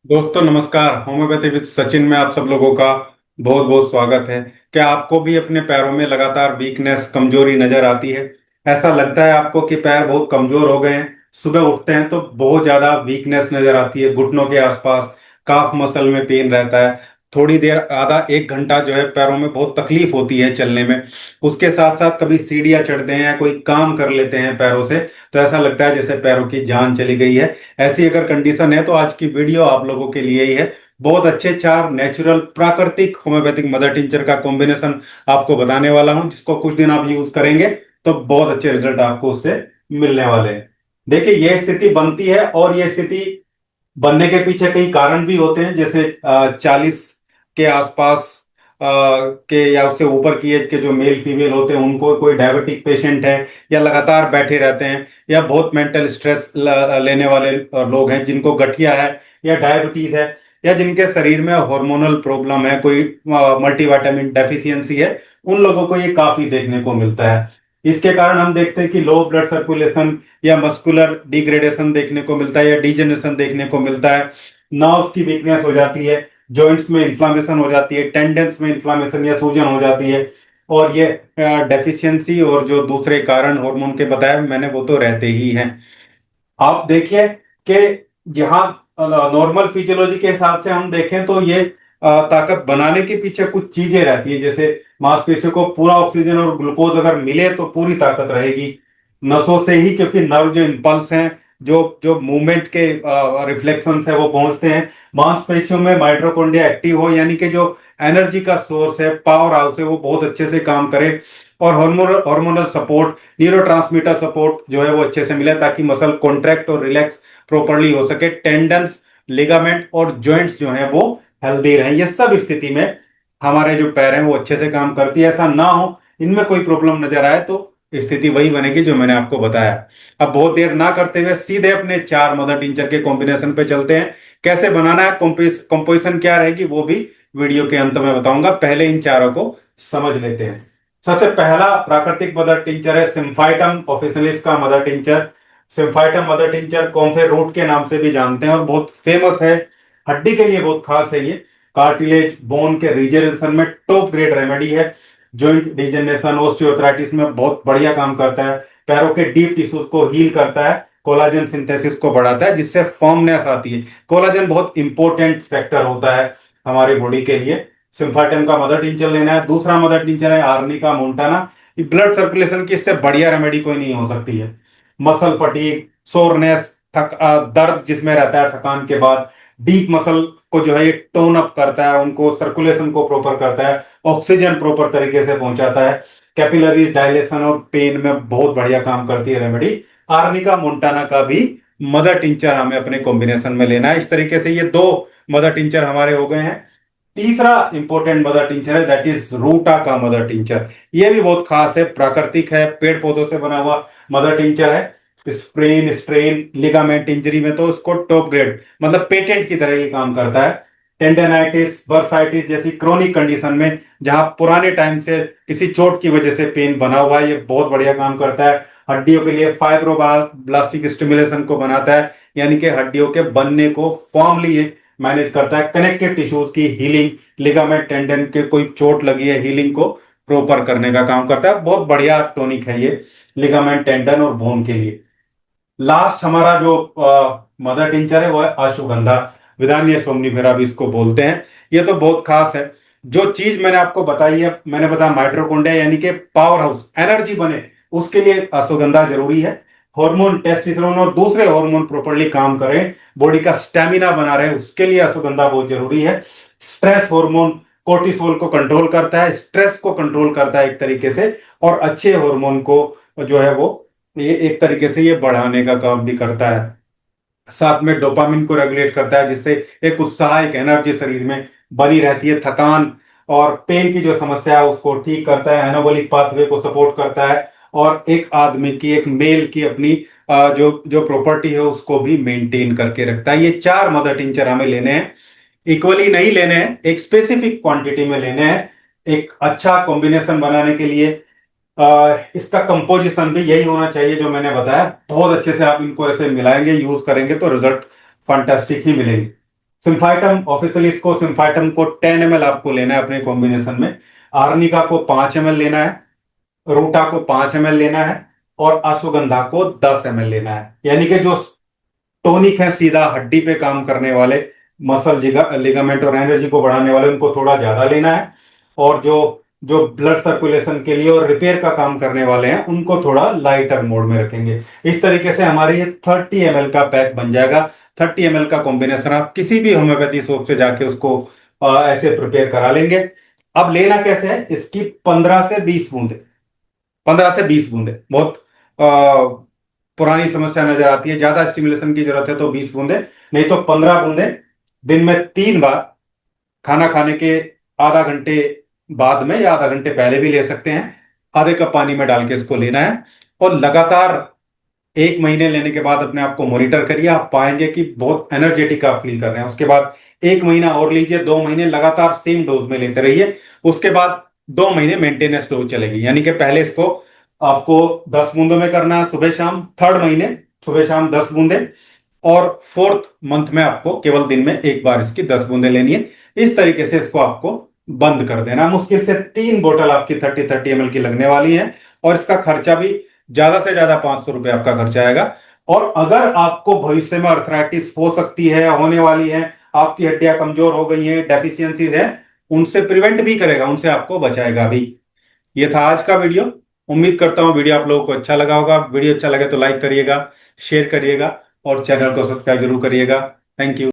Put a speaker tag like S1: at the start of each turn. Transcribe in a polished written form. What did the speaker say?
S1: दोस्तों नमस्कार। Homeopathy with Sachin में आप सब लोगों का बहुत बहुत स्वागत है। क्या आपको भी अपने पैरों में लगातार वीकनेस, कमजोरी नजर आती है? ऐसा लगता है आपको कि पैर बहुत कमजोर हो गए हैं? सुबह उठते हैं तो बहुत ज्यादा वीकनेस नजर आती है, घुटनों के आसपास, काफ मसल में पेन रहता है। थोड़ी देर, आधा एक घंटा जो है पैरों में बहुत तकलीफ होती है चलने में। उसके साथ साथ कभी सीढ़ियां चढ़ते हैं या कोई काम कर लेते हैं पैरों से, तो ऐसा लगता है जैसे पैरों की जान चली गई है। ऐसी अगर कंडीशन है तो आज की वीडियो आप लोगों के लिए ही है। बहुत अच्छे चार नेचुरल प्राकृतिक होम्योपैथिक मदर टिंचर का कॉम्बिनेशन आपको बताने वाला हूं, जिसको कुछ दिन आप यूज करेंगे तो बहुत अच्छे रिजल्ट आपको उससे मिलने वाले हैं। देखिए, यह स्थिति बनती है और यह स्थिति बनने के पीछे कई कारण भी होते हैं, जैसे 40 के आसपास के या उससे ऊपर की एज के जो मेल फीमेल होते हैं, उनको कोई डायबिटिक पेशेंट है, या लगातार बैठे रहते हैं, या बहुत मेंटल स्ट्रेस लेने वाले लोग हैं जिनको गठिया है या डायबिटीज है, या जिनके शरीर में हार्मोनल प्रॉब्लम है, कोई मल्टीविटामिन डेफिशिएंसी है, उन लोगों को ये काफी देखने को मिलता है। इसके कारण हम देखते हैं कि लो ब्लड सर्कुलेशन या मस्कुलर डिग्रेडेशन देखने को मिलता है, या डिजेनरेशन देखने को मिलता है। नर्व्स की वीकनेस हो जाती है, जॉइंट्स में इन्फ्लामेशन हो जाती है, टेंडेंस में इन्फ्लामेशन या सूजन हो जाती है। और ये डेफिशिएंसी और जो दूसरे कारण हार्मोन के बताए मैंने, वो तो रहते ही हैं। आप देखिए कि यहाँ नॉर्मल फिजियोलॉजी के हिसाब से हम देखें तो ये ताकत बनाने के पीछे कुछ चीजें रहती है, जैसे मांसपेशियों को पूरा ऑक्सीजन और ग्लूकोज अगर मिले तो पूरी ताकत रहेगी। नसों से ही, क्योंकि नर्व जो इंपल्स हैं, जो जो मूवमेंट के रिफ्लेक्शंस है वो पहुंचते हैं। मांसपेशियों में माइटोकॉन्ड्रिया एक्टिव हो, यानी कि जो एनर्जी का सोर्स है, पावर हाउस है, वो बहुत अच्छे से काम करे। और hormonal hormonal support, neurotransmitter support जो है वो अच्छे से मिले, ताकि मसल कॉन्ट्रैक्ट और रिलैक्स प्रॉपरली हो सके। टेंडन्स, लिगामेंट और जॉइंट्स जो हैं वो हेल्दी रहें। ये सब स्थिति में हमारे जो पैर हैं वो अच्छे से काम करती है। ऐसा ना हो, इनमें कोई प्रॉब्लम नजर आए, तो स्थिति वही बनेगी जो मैंने आपको बताया। अब बहुत देर ना करते हुए सीधे अपने चार मदर टिंचर के कॉम्बिनेशन पे चलते हैं। कैसे बनाना है, कंपोजिशन क्या रहेगी, वो भी वीडियो के अंत में बताऊंगा। पहले इन चारों को समझ लेते हैं। सबसे पहला प्राकृतिक मदर टिंचर है सिम्फाइटम ऑफिशियलिस का mother tincture. Symphytum mother tincture comfrey root के नाम से भी जानते हैं और बहुत फेमस है। हड्डी के लिए बहुत खास है ये। कार्टिलेज, बोन के रिजेनरेशन में टॉप ग्रेड रेमेडी है। जॉइंट डिजेनरेशन, ऑस्टियोआर्थराइटिस में बहुत बढ़िया काम करता है। पैरों के डीप टिश्यूज को हील करता है। कोलाजन सिंथेसिस को बढ़ाता है, जिससे फर्मनेस आती है। कोलाजन बहुत इंपॉर्टेंट फैक्टर होता है हमारी बॉडी के लिए। सिम्फाटम का मदर टिंचर लेना है। दूसरा मदर टिंचर है आर्निका मोंटाना। ब्लड सर्कुलेशन की इससे बढ़िया रेमेडी कोई नहीं हो सकती है। मसल फटीग, सोरनेस, दर्द जिसमें रहता है थकान के बाद, डीप मसल को जो है ये टोन अप करता है, उनको सर्कुलेशन को प्रॉपर करता है, ऑक्सीजन प्रॉपर तरीके से पहुंचाता है। कैपिलरी डायलेशन और पेन में बहुत बढ़िया काम करती है रेमेडी। आर्निका मोंटाना का भी मदर टिंचर हमें अपने कॉम्बिनेशन में लेना है। इस तरीके से ये दो मदर टिंचर हमारे हो गए हैं। तीसरा इंपॉर्टेंट मदर टिंचर है, दैट इज रूटा का मदर टिंचर। ये भी बहुत खास है, प्राकृतिक है, पेड़ पौधों से बना हुआ मदर टिंचर है। स्प्रेन, स्ट्रेन, लिगामेंट इंजरी में तो इसको टॉप ग्रेड, मतलब पेटेंट की तरह ये काम करता है। टेंडेनाइटिस, बर्साइटिस जैसी क्रोनिक कंडीशन में, जहां पुराने टाइम से किसी चोट की वजह से पेन बना हुआ है, ये बहुत बढ़िया काम करता है। हड्डियों के लिए फाइब्रोब्लास्टिक स्टिमुलेशन को बनाता है, यानी कि हड्डियों के बनने को फॉर्मली ये मैनेज करता है। कनेक्टिव टिश्यूज की हीलिंग, लिगामेंट, टेंडन के कोई चोट लगी है, हीलिंग को प्रॉपर करने का काम करता है। बहुत बढ़िया टॉनिक है ये लिगामेंट, टेंडन और बोन के लिए। लास्ट हमारा जो मदर टिंचर है वो है अश्वगंधा। विदानिया सोमनीफेरा भी इसको बोलते हैं। ये तो बहुत खास है। जो चीज मैंने आपको बताई है, मैंने बताया माइटोकॉन्ड्रिया यानी कि पावर हाउस, एनर्जी बने, उसके लिए अश्वगंधा जरूरी है। हार्मोन, टेस्टोस्टेरोन और दूसरे हार्मोन प्रॉपरली काम करें, बॉडी का स्टेमिना बना रहे, उसके लिए अश्वगंधा बहुत जरूरी है। स्ट्रेस हार्मोन, कोर्टिसोल को कंट्रोल करता है, स्ट्रेस को कंट्रोल करता है एक तरीके से, और अच्छे हार्मोन को जो है वो ये एक तरीके से ये बढ़ाने का काम भी करता है। साथ में डोपामिन को रेगुलेट करता है, जिससे एक उत्साह, एक एनर्जी शरीर में बनी रहती है। थकान और पेन की जो समस्या है उसको ठीक करता है। एनाबॉलिक पाथवे को सपोर्ट करता है। और एक आदमी की, एक मेल की अपनी जो जो प्रॉपर्टी है उसको भी मेंटेन करके रखता है। ये चार मदर टिंचर हमें लेने हैं, इक्वली नहीं लेने हैं, एक स्पेसिफिक क्वांटिटी में लेने हैं, एक अच्छा कॉम्बिनेशन बनाने के लिए। इसका कंपोजिशन भी यही होना चाहिए जो मैंने बताया। बहुत अच्छे से आप इनको ऐसे मिलाएंगे, यूज करेंगे तो रिजल्ट फंटास्टिक ही मिलेंगे। सिम्फाइटम ऑफिशियली इसको सिम्फाइटम को 10 ml आपको लेना है अपने कॉम्बिनेशन में। आर्निका को 5 ml लेना है। रूटा को 5 ml लेना है। और अश्वगंधा को 10 ml लेना है। यानी कि जो टॉनिक है सीधा हड्डी पे काम करने वाले, मसल लिगामेंट और एनर्जी को बढ़ाने वाले, उनको थोड़ा ज्यादा लेना है। और जो जो ब्लड सर्कुलेशन के लिए और रिपेयर का काम करने वाले हैं उनको थोड़ा लाइटर मोड में रखेंगे। इस तरीके से हमारे ये 30 ml का पैक बन जाएगा। 30 ml का कॉम्बिनेशन आप किसी भी होम्योपैथी शॉप से जाके उसको ऐसे प्रिपेयर करा लेंगे। अब लेना कैसे है, इसकी 15 से 20 बूंदे। 15 से 20 बूंदे बहुत पुरानी समस्या नजर आती है। ज्यादा स्टिमुलेशन की जरूरत है तो 20 बूंदे, नहीं तो 15 बूंदे दिन में 3 बार, खाना खाने के आधा घंटे बाद में या आधा घंटे पहले भी ले सकते हैं। आधे कप पानी में डाल के इसको लेना है। और लगातार 1 महीने लेने के बाद अपने आप को मॉनिटर करिए, आप पाएंगे कि बहुत एनर्जेटिक आप फील कर रहे हैं। उसके बाद 1 महीना और लीजिए, 2 महीने लगातार सेम डोज में लेते रहिए। उसके बाद 2 महीने मेंटेनेंस डोज चलेगी, यानी कि पहले इसको आपको 10 बूंदों में करना है सुबह शाम, 3rd महीने सुबह शाम 10 बूंदे, और 4th मंथ में आपको केवल दिन में एक बार इसकी 10 बूंदे लेनी है। इस तरीके से इसको आपको बंद कर देना। मुश्किल से 3 बोतल आपकी 30-30 ml की लगने वाली है। और इसका खर्चा भी ज्यादा से ज्यादा 500 रुपये आपका खर्चा आएगा। और अगर आपको भविष्य में अर्थराइटिस हो सकती है, होने वाली है, आपकी हड्डियां कमजोर हो गई हैं, डेफिशिएंसीज है, उनसे प्रिवेंट भी करेगा, उनसे आपको बचाएगा भी। ये था आज का वीडियो। उम्मीद करता हूँ वीडियो आप लोगों को अच्छा लगा होगा। वीडियो अच्छा लगे तो लाइक करिएगा, शेयर करिएगा और चैनल को सब्सक्राइब जरूर करिएगा। Thank you.